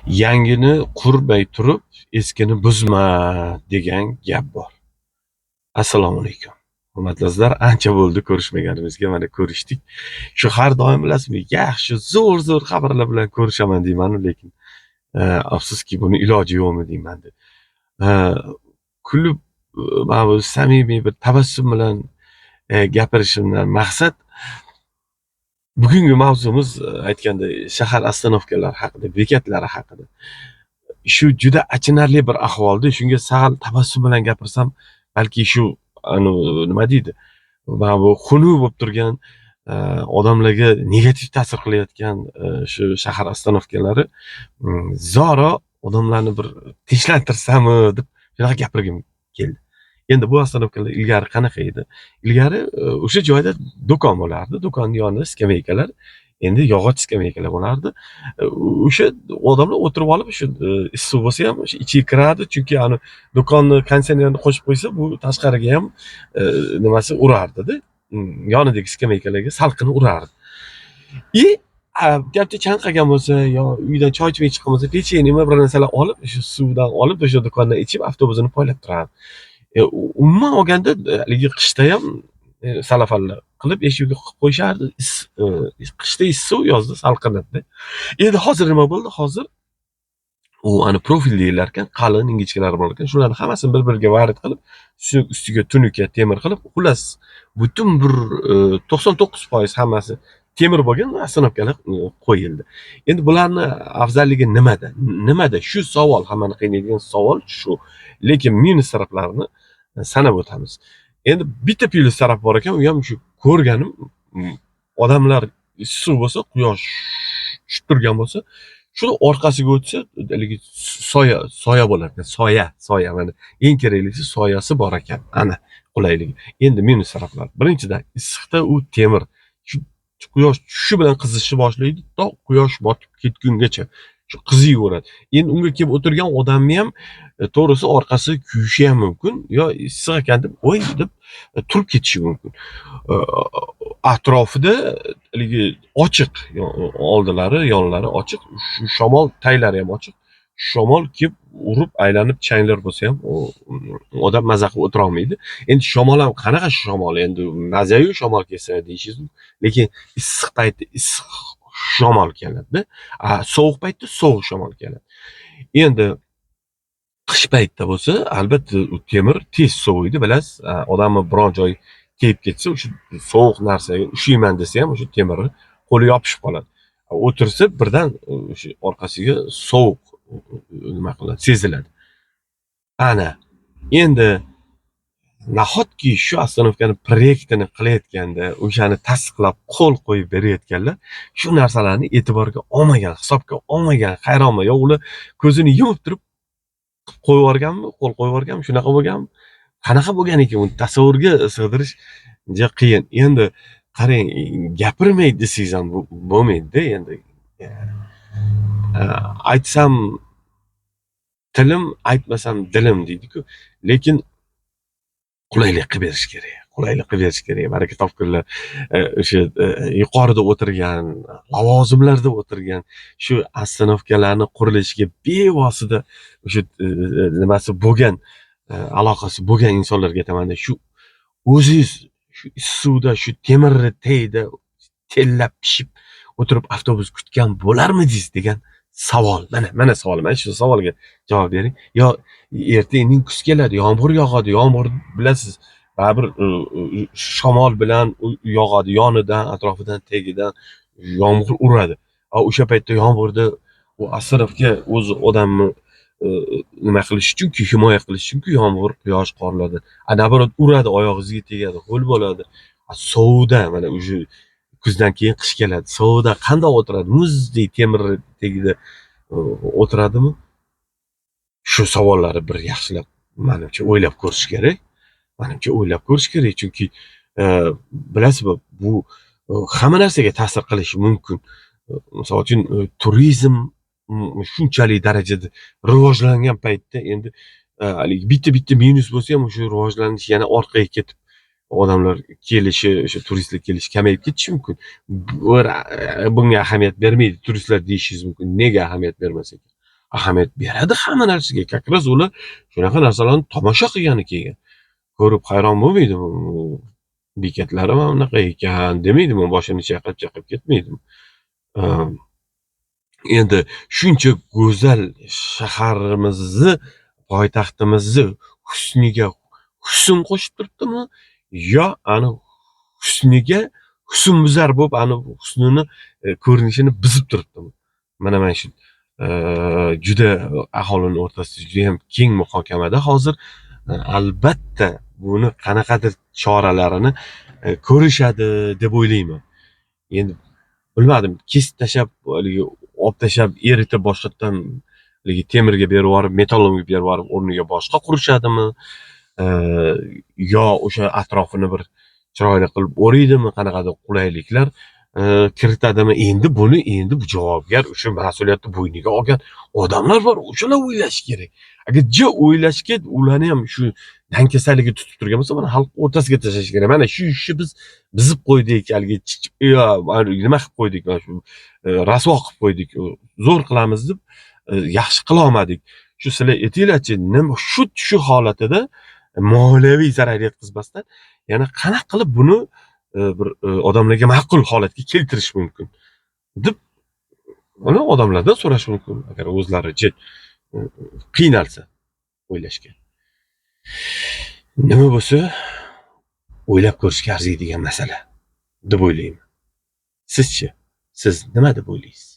Yangini qurmay turib, eskini buzma degan gap bor. Assalomu alaykum. Hurmatli azizlar, ancha bo'ldi ko'rishmaganimizga, mana ko'rishdik. Shu har doim bilasizmi, yaxshi zo'r xabarlar bilan ko'rishaman deyman, lekin afsuski buni iloji yo'qmi deyman deb. E, Kulib mana bu samimiy bir tabassum bilan gapirishimdan maqsad bugungi mavzumiz aytganda shahar ostanovkalari haqida, bekatlari haqida. Shu juda achinarli bir ahvolda, shunga sal tabassum bilan gapirsam, balki shu nima deydi? Mana bu xunuk bo'lib turgan odamlarga negativ ta'sir qilayotgan shu shahar ostanovkalari zora odamlarni bir tinchlantirsami deb shunaqa gapirgim keldi. Endi bu ostanovkalar ilgari qanaqa edi? Ilgari o'sha joyda do'kon bo'lardi. Do'konni yonida skameykalar, endi yog'och skameykalar bo'lardi. O'sha odamlar o'tirib olib, shu issiq bo'lsa ham o'sha ichiga kirardi, chunki ani do'konni konditsionerni qo'shib qo'ysa, bu tashqariga ham nimasi urardi-da. Yonidagi skameykalarga salqini urardi. Gapcha chanqagan bo'lsa, yo uydan choy ichmay chiqqan bo'lsa, pechene nima bir narsalar olib, shu suvdan olib, o'sha do'kondan ichib, avtobusini poylab turardi. Umuman olganda haligi qishda ham salafanlar qilib eshikka qo'yib qo'yishardi. Qishda issiq, yozda salqinadi. Endi hozir nima bo'ldi? Hozir u ani profil deyilar ekan, qalin ingichkalari bor ekan. Shularni hammasini bir-biriga varid qilib, shu ustiga tunuka temir qilib, xullas butun bir 99% hammasi temir bo'lgan ostanovkalar qo'yildi. Endi bularni afzalligi nimada? Nimada? Shu savol, hammani qiynaydigan savol shu. Lekin minus taraflarini sanab o'tamiz. Endi bitta plyus taraf bor ekan, u ham shu ko'rganim, odamlar issiq bo'lsa, quyosh tushib turgan bo'lsa, shuni orqasiga o'tsa, haligi soya bo'lar ekan. Soya mana eng keraklisi soyasi bor ekan. Ana qulayligi. Endi minus taraflar. Birinchidan, issiqda u temir shu quyosh tushishi bilan qizishni boshlaydi, to quyosh botib ketgungacha shu qizaveradi. Endi unga kelib o'tirgan odamni ham to'g'risi orqasi kuyishi ham mumkin, yo issiq ekan deb "Voy" deb turib ketishi mumkin. Atrofida haligi ochiq, oldilari, yonlari ochiq, shu shamol taylari ham ochiq. Shamol kelib urib aylanib changlar bo'lsa ham odam maza qilib o'tira olmaydi. Endi shamol ham qanaqa shamol? Endi mazayu shamol kelsa deyishingiz mumkin. Lekin issiq paytda issiq shamol keladi-da. Sovuq paytda sovuq shamol keladi. Endi qish paytda bo'lsa, albatta u temir tez soviydi, bilasiz. Odamni biron joy kelib ketsa, o'sha sovuq narsaga ushlayman desa ham o'sha temirni qo'li yopishib qoladi. O'tirsa birdan o'sha orqasiga sovuq nima qiladi, seziladi. Ana endi nahotki shu ostanovkani proyektini qilayotganda, o'shani tasdiqlab qo'l qo'yib berayotganlar shu narsalarni e'tiborga olmagan, hisobga olmagan, hayronman. Yo ular ko'zini yumib turib qo'yib yuborganmi, qo'l qo'yib yuborganmi, shunaqa bo'lganmi? Qanaqa bo'lgan ekan, uni tasavvurga sig'dirish juda qiyin. Endi qarang, gapirmay desangiz ham bo'lmaydi-da endi. Aytsam tilim, aytmasam dilim deydi-ku. Lekin qulaylik qilib berish kerak. Qulaylik qilib berish kerak. Baraka topkunlar o'sha yuqorida o'tirgan, lavozimlarda o'tirgan, shu ostanovkalarni qurilishiga bevosita o'sha nimasi bo'lgan, aloqasi bo'lgan insonlarga aytaman-da, shu o'zingiz shu suvda, shu temirni tagida tellab pishib o'tirib avtobus kutgan bo'larmidingiz degan savol. Mana savol. Mana shu savolga javob bering. Yo ertaga kuz keladi, yomg'ir yog'adi. Yomg'ir bilasiz, baribir shamol bilan yog'adi, yonidan, atrofidan, tagidan yomg'ir uradi. O'sha paytda yomg'irda u ostanovka o'zi odamni nima qilish uchunki, himoya qilish uchunki, yomg'ir, quyosh, qorlardan naborot uradi, oyog'ingizga tegadi, ho'l bo'ladi. Sovuqda mana o'sha kuzdan keyin qish keladi. Sovuqda qanday o'tiradi? Muzdek temir tagida o'tiradimi? Shu savollarni bir yaxshilab menimcha o'ylab ko'rish kerak. Chunki bilasizmi, bu hamma narsaga ta'sir qilishi mumkin. Misol uchun turizm shunchalik darajada rivojlangan paytda endi haligi bitta minus bo'lsa ham o'sha rivojlanish yana orqaga ketib, odamlar kelishi, o'sha turistlar kelishi kamayib ketishi mumkin. Bunga ahamiyat bermaydi turistlar deyishingiz mumkin. Nega ahamiyat bermas ekan? ahamiyat beradi hamma narsaga. Как раз ular shunaqa narsalarni tomosha qilgani kelgan. Ko'rib hayron bo'lmaydimi? Bekatlari mana bunaqa ekan demaydimi? Boshini chayqab ketmaydimi? Endi shuncha go'zal shaharimizni, poytaxtimizni husniga husn qo'shib turibdimi? Yo ani husniga husnbuzar bo'lib, ani husnini ko'rinishini buzib turibdimi? Mana shu juda aholini o'rtasida juda ham keng muhokamada hozir. Albatta buni qanaqadir choralarini ko'rishadi deb o'ylayman. Endi bilmadim, kesib tashlab, haligi olib tashlab, eritib boshqatdan haligi temirga berib yuborib, metallolomga berib yuborib, o'rniga boshqa qurishadimi? Yo o'sha atrofini bir chiroyli qilib o'raydimi, qanaqadir qulayliklar kiritadimi? Endi buni bu javobgar, o'sha mas'uliyatni bo'yniga olgan odamlar bor, o'shalar o'ylashi kerak. Agar o'ylashga, ularni ham shu dankasaligi tutib turgan bo'lsa, mana xalq o'rtasiga tashlash kerak. Mana shu ishni biz buzib qo'ydik, haligi nima qilib qo'ydik, mana shu rasvo qilib qo'ydik, zo'r qilamiz deb yaxshi qila olmadik. Shu sizlar aytinglarchi, nima shu holatida moliyaviy zarar yetkazmasdan yana qanaqa qilib buni bir odamlarga ma'qul holatga keltirish mumkin deb uni odamlardan so'rash mumkin, agar o'zlari qiynalsa o'ylashga. Nima bo'lsa, o'ylab ko'rishga arziydigan masala deb o'ylayman. Sizchi? Siz nima deb o'ylaysiz?